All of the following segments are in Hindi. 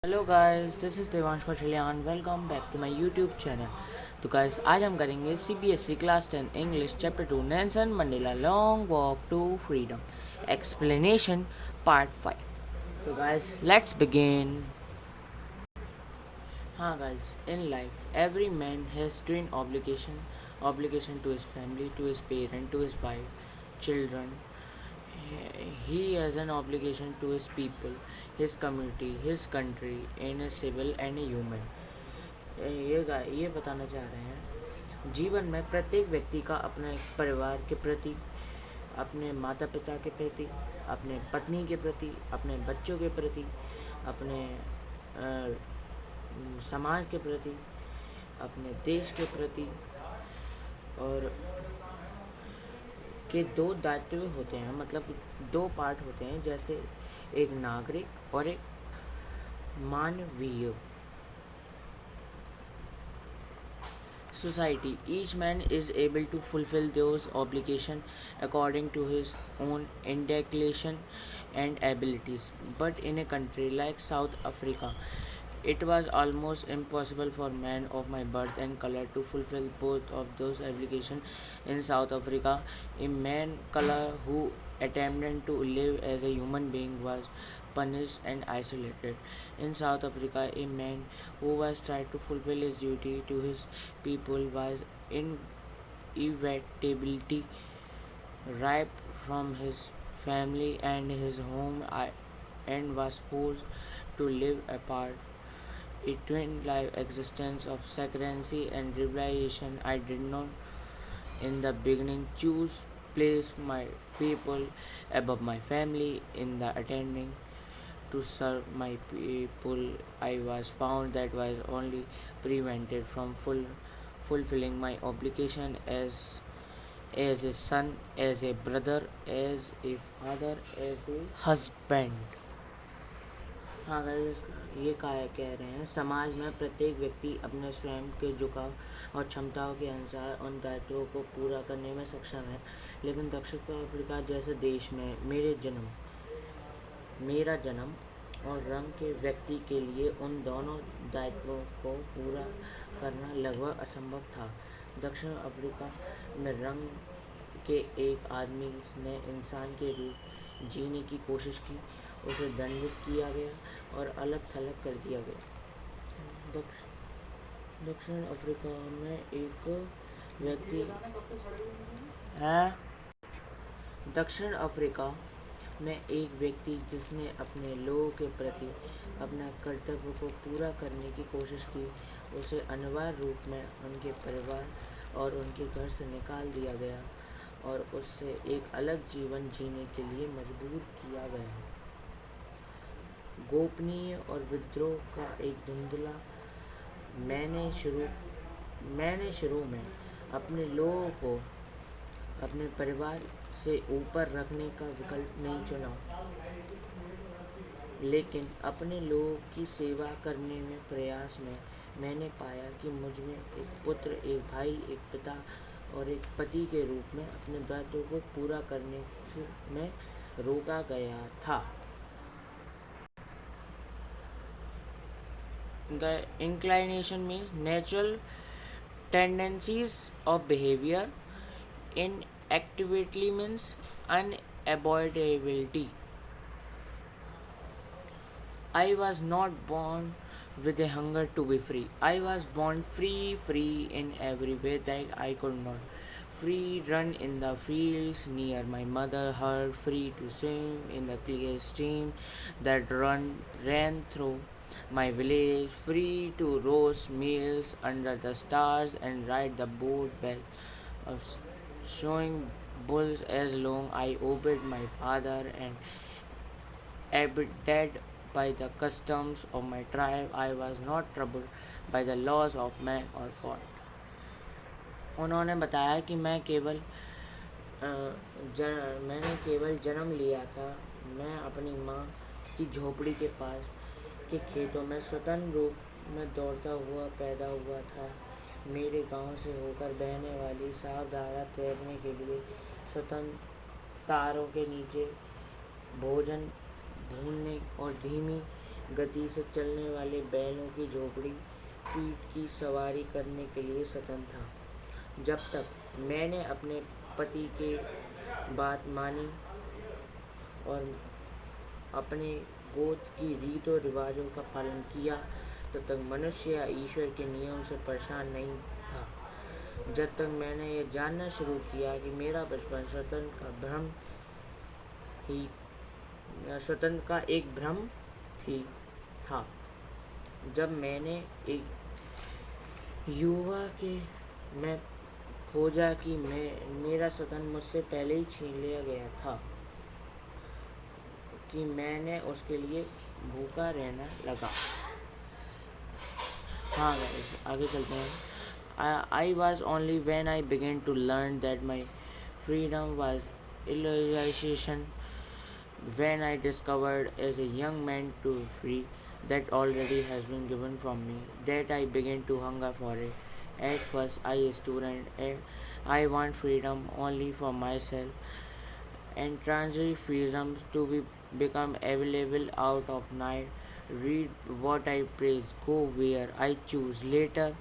Hello guys, this is Devansh Kaushalyan. Welcome back to my YouTube channel. तो गाइस, आज हम करेंगे CBSE class 10 English chapter 2 Nelson Mandela long walk to freedom explanation part 5। So guys, let's begin. हाँ guys, in life every man has twin obligation to his family, to his parent, to his wife, children. He has an obligation to his people, his community, his country, and a civil and a human. ये बताना चाह रहे हैं, जीवन में प्रत्येक व्यक्ति का अपना एक परिवार के प्रति, अपने माता पिता के प्रति, अपने पत्नी के प्रति, अपने बच्चों के प्रति, अपने समाज के प्रति, अपने देश के प्रति और के दो दायित्व होते हैं। मतलब दो पार्ट होते हैं, जैसे एक नागरिक और एक मानवीय। Society. Each man is able to fulfill those obligations according to his own indication and abilities. But in a country like South Africa, it was almost impossible for men of my birth and color to fulfill both of those obligations. In South Africa, a man color who attempted to live as a human being was punished and isolated. In South Africa, a man who was trying to fulfill his duty to his people was inevitably ripped from his family and his home and was forced to live apart. A twin life existence of secrecy and revelation. I did not in the beginning choose place my people above my family in the attending to serve my people. I was found that was only prevented from fulfilling my obligation as a son, as a brother, as a father, as a husband. हाँ गाइस, ये कह रहे हैं, समाज में प्रत्येक व्यक्ति अपने स्वयं के झुकाव और क्षमताओं के अनुसार उन दायित्वों को पूरा करने में सक्षम है, लेकिन दक्षिण अफ्रीका जैसे देश में मेरा जन्म और रंग के व्यक्ति के लिए उन दोनों दायित्वों को पूरा करना लगभग असंभव था। दक्षिण अफ्रीका में रंग के एक आदमी ने इंसान के रूप जीने की कोशिश की, उसे दंडित किया गया और अलग थलग कर दिया गया। दक्षिण अफ्रीका में एक व्यक्ति है दक्षिण अफ्रीका में एक व्यक्ति जिसने अपने लोगों के प्रति अपना कर्तव्य को पूरा करने की कोशिश की, उसे अनिवार्य रूप में उनके परिवार और उनके घर से निकाल दिया गया और उससे एक अलग जीवन जीने के लिए मजबूर किया गया। गोपनीय और विद्रोह का एक धुंधला मैंने शुरू में अपने लोगों को अपने परिवार से ऊपर रखने का विकल्प नहीं चुना, लेकिन अपने लोगों की सेवा करने में प्रयास में मैंने पाया कि मुझ में एक पुत्र, एक भाई, एक पिता और एक पति के रूप में अपने दायित्व को पूरा करने में रोका गया था। The inclination means natural tendencies of behavior. Inactivity means unavoidability. I was not born with a hunger to be free. I was born free in every way that I could not. Free run in the fields near my mother herd, free to swim in the clear stream that ran through my village, free to roast meals under the stars and ride the boat back of showing bulls as long I obeyed my father and abided by the customs of my tribe. I was not troubled by the laws of man or God. उन्होंने बताया कि मैंने केवल जन्म लिया था। मैं अपनी माँ की झोपड़ी के पास के खेतों में स्वतंत्र रूप में दौड़ता हुआ पैदा हुआ था। मेरे गांव से होकर बहने वाली साफ धारा तैरने के लिए स्वतंत्र तारों के नीचे भोजन भूनने और धीमी गति से चलने वाले बैलों की झोपड़ी पीठ की सवारी करने के लिए स्वतंत्र था। जब तक मैंने अपने पति के बात मानी और अपने गोत्र की रीतों रिवाजों का पालन किया, तब तक मनुष्य या ईश्वर के नियम से परेशान नहीं था। जब तक मैंने ये जानना शुरू किया कि मेरा बचपन ही स्वतंत्र का एक भ्रम थी था। जब मैंने एक युवा के मैं खोजा कि मेरा स्वतंत्र मुझसे पहले ही छीन लिया गया था, कि मैंने उसके लिए भूखा रहना लगा। हाँ गाइस, आगे चलते हैं। I was only when I began to learn that my freedom was illusion, when I discovered as a young man to free that already has been given from me, that I began to hunger for it. At first I a student, I want freedom only for myself, and transitory freedoms to become available out of night. Read what I praise, go where I choose. Later,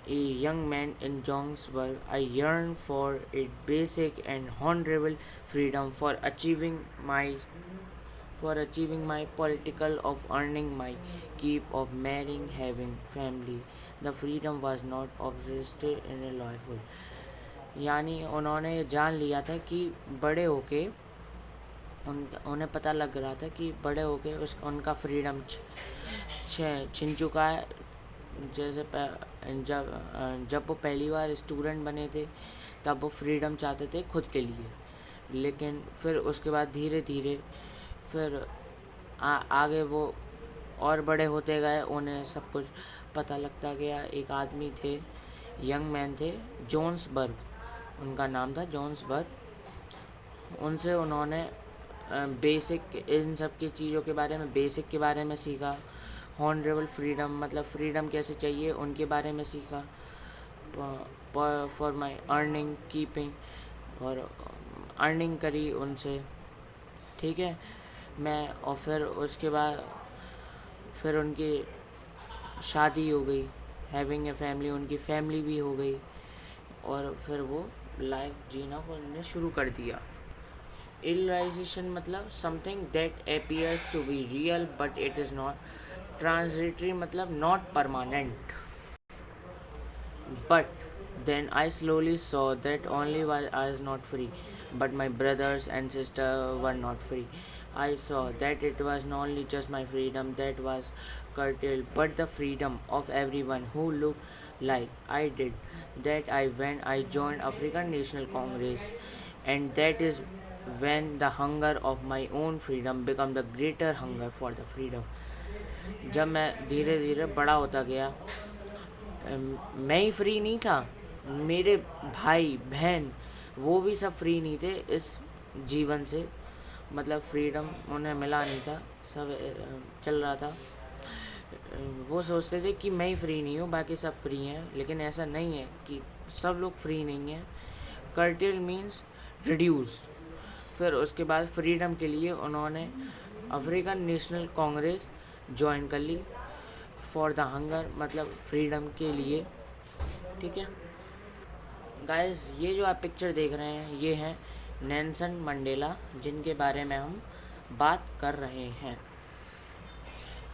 a young man in Johannesburg, I yearn for a basic and honorable freedom for achieving my political of earning my keep of marrying having family. The freedom was not obsessed in a lawful, यानी उन्होंने जान लिया था कि बड़े होके उन्हें पता लग रहा था कि बड़े होके उनका फ्रीडम छिन चुका है। जैसे जब वो पहली बार स्टूडेंट बने थे तब वो फ्रीडम चाहते थे खुद के लिए, लेकिन फिर उसके बाद धीरे धीरे फिर आगे वो और बड़े होते गए, उन्हें सब कुछ पता लगता गया। एक आदमी थे, यंग मैन थे, जोन्सबर्ग उनका नाम था, जोन्सबर्ग। उनसे उन्होंने बेसिक इन सब की चीज़ों के बारे में, बेसिक के बारे में सीखा। हॉनरेबल फ्रीडम मतलब फ्रीडम कैसे चाहिए उनके बारे में सीखा। फॉर माई अर्निंग कीपिंग, और अर्निंग करी उनसे, ठीक है। मैं और फिर उसके बाद फिर उनकी शादी हो गई, हैविंग ए फैमिली, उनकी फैमिली भी हो गई, और फिर वो लाइफ जीना उन्होंने शुरू कर दिया। Realization मतलब something that appears to be real but it is not. Transitory मतलब not permanent. But then I slowly saw that only while I was not free, but my brothers and sisters were not free. I saw that it was not only just my freedom that was curtailed, but the freedom of everyone who looked like I did. That I when I joined African National Congress, and that is when the hunger of my own freedom became the greater hunger for the freedom. जब मैं धीरे धीरे बड़ा होता गया, मैं ही फ्री नहीं था, मेरे भाई बहन वो भी सब फ्री नहीं थे इस जीवन से, मतलब फ्रीडम उन्हें मिला नहीं था, सब चल रहा था। वो सोचते थे कि मैं ही फ्री नहीं हूँ, बाकी सब फ्री हैं, लेकिन ऐसा नहीं है कि सब लोग फ्री नहीं हैं। Cartel means reduce. फिर उसके बाद फ्रीडम के लिए उन्होंने अफ्रीकन नेशनल कांग्रेस ज्वाइन कर ली, फॉर द हंगर मतलब फ्रीडम के लिए, ठीक है गाइस। ये जो आप पिक्चर देख रहे हैं ये हैं नेल्सन मंडेला, जिनके बारे में हम बात कर रहे हैं।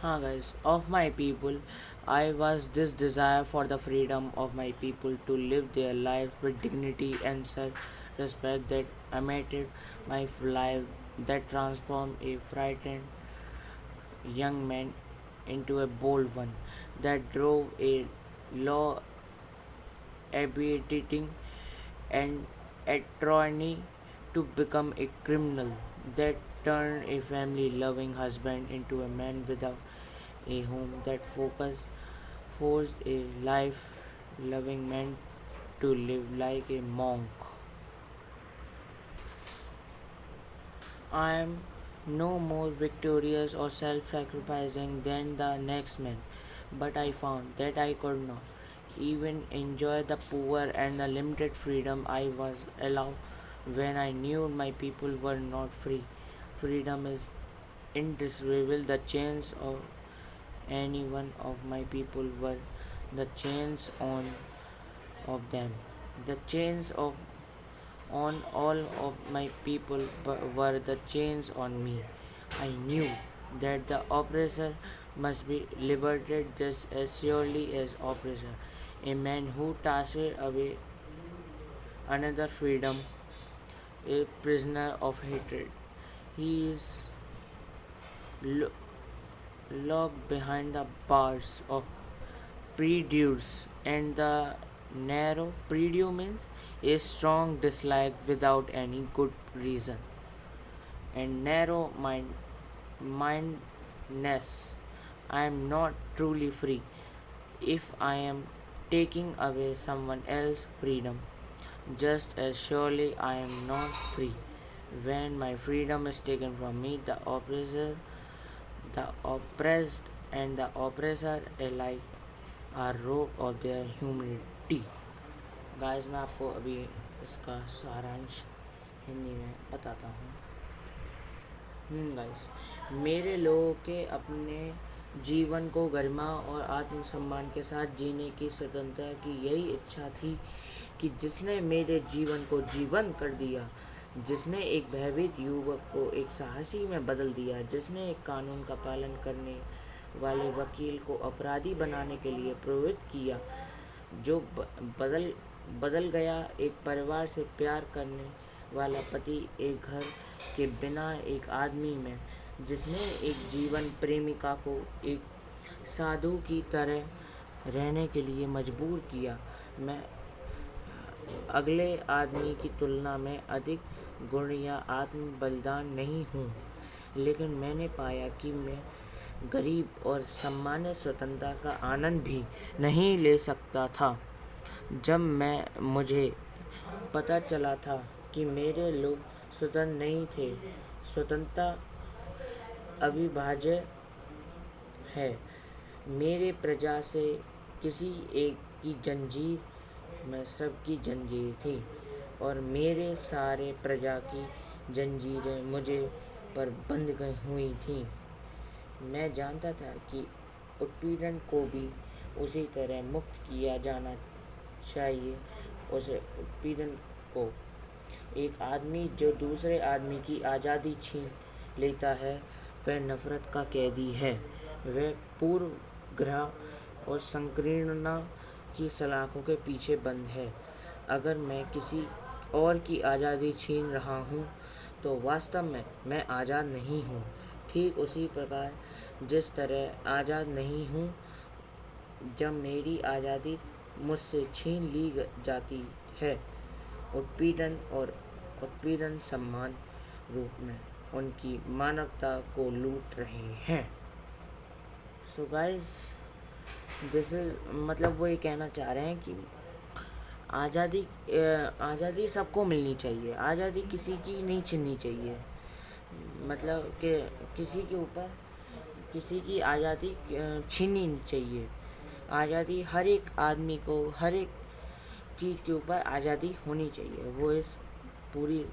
हाँ guys, of my people I was this desire for the freedom of my people to live their life with dignity and self respect that animated my life, that transformed a frightened young man into a bold one, that drove a law abiding and attorney to become a criminal, that turned a family loving husband into a man without a home, that forced a life loving man to live like a monk. I am no more victorious or self-sacrificing than the next man, but I found that I could not even enjoy the poor and the limited freedom I was allowed when I knew my people were not free. Freedom is indescribable. The chains of any one of my people were the chains of them. The chains of on all of my people were the chains on me. I knew that the oppressor must be liberated just as surely as oppressor. A man who tasted away another freedom, a prisoner of hatred. He is lo- locked behind the bars of prejudice, and the narrow prejudice means a strong dislike without any good reason, and narrow mindedness. I am not truly free if I am taking away someone else's freedom. Just as surely I am not free when my freedom is taken from me. The oppressed and the oppressor alike are robbed of their humanity. Guys मैं आपको अभी इसका सारांश हिंदी में बताता हूँ। गाइस, मेरे लोगों के अपने जीवन को गरिमा और आत्मसम्मान के साथ जीने की स्वतंत्रता की यही इच्छा थी कि जिसने मेरे जीवन को जीवंत कर दिया, जिसने एक भयभीत युवक को एक साहसी में बदल दिया, जिसने एक कानून का पालन करने वाले वकील को अपराधी बनाने के लिए प्रेरित किया, जो बदल गया एक परिवार से प्यार करने वाला पति एक घर के बिना एक आदमी में, जिसने एक जीवन प्रेमिका को एक साधु की तरह रहने के लिए मजबूर किया। मैं अगले आदमी की तुलना में अधिक गुण या आत्म बलिदान नहीं हूँ, लेकिन मैंने पाया कि मैं गरीब और सामान्य स्वतंत्रता का आनंद भी नहीं ले सकता था। जब मुझे पता चला था कि मेरे लोग स्वतंत्र नहीं थे, स्वतंत्रता अविभाज्य है। मेरे प्रजा से किसी एक की जंजीर में सबकी जंजीर थी, और मेरे सारे प्रजा की जंजीरें मुझे पर बंध गई हुई थीं। मैं जानता था कि उत्पीड़न को भी उसी तरह मुक्त किया जाना चाहिए। उसे उत्पीड़न को एक आदमी जो दूसरे आदमी की आज़ादी छीन लेता है, वह नफ़रत का कैदी है। वह पूर्वग्रह और संकीर्णता की सलाखों के पीछे बंद है। अगर मैं किसी और की आज़ादी छीन रहा हूँ तो वास्तव में मैं आज़ाद नहीं हूँ। ठीक उसी प्रकार जिस तरह आज़ाद नहीं हूँ जब मेरी आज़ादी मुझसे छीन ली जाती है। उत्पीड़न समान रूप में उनकी मानवता को लूट रहे हैं। सो गाइस, दिस इज मतलब वो ये कहना चाह रहे हैं कि आज़ादी सबको मिलनी चाहिए, आज़ादी किसी की नहीं छीननी चाहिए। मतलब कि किसी के ऊपर किसी की आज़ादी छीननी नहीं चाहिए। आज़ादी हर एक आदमी को हर एक चीज़ के ऊपर आज़ादी होनी चाहिए, वो इस पूरी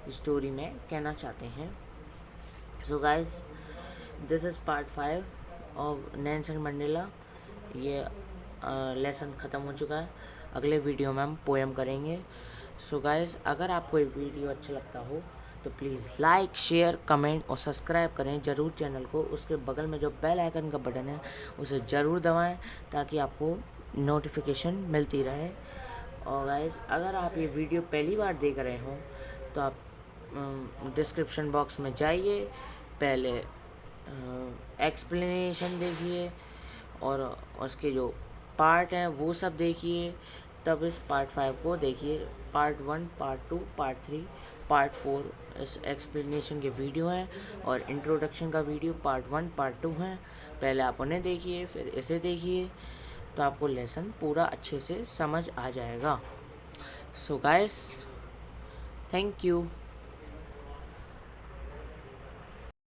स्टोरी में कहना चाहते हैं। So guys, this is part 5 of Nelson Mandela. ये लेसन ख़त्म हो चुका है। अगले वीडियो में हम पोएम करेंगे। सो गाइस, अगर आपको ये वीडियो अच्छा लगता हो तो प्लीज़ लाइक, शेयर, कमेंट और सब्सक्राइब करें ज़रूर चैनल को। उसके बगल में जो बेल आइकन का बटन है उसे ज़रूर दबाएं ताकि आपको नोटिफिकेशन मिलती रहे। और गाइस, अगर आप ये वीडियो पहली बार देख रहे हो तो आप डिस्क्रिप्शन बॉक्स में जाइए, पहले एक्सप्लेनेशन देखिए और उसके जो पार्ट हैं वो सब देखिए, तब इस पार्ट 5 को देखिए। पार्ट 1, पार्ट 2, पार्ट 3, पार्ट 4 इस एक्सप्लेनेशन के वीडियो हैं, और इंट्रोडक्शन का वीडियो पार्ट 1, पार्ट 2 हैं। पहले आप उन्हें देखिए, फिर इसे देखिए, तो आपको लेसन पूरा अच्छे से समझ आ जाएगा। So guys, thank you.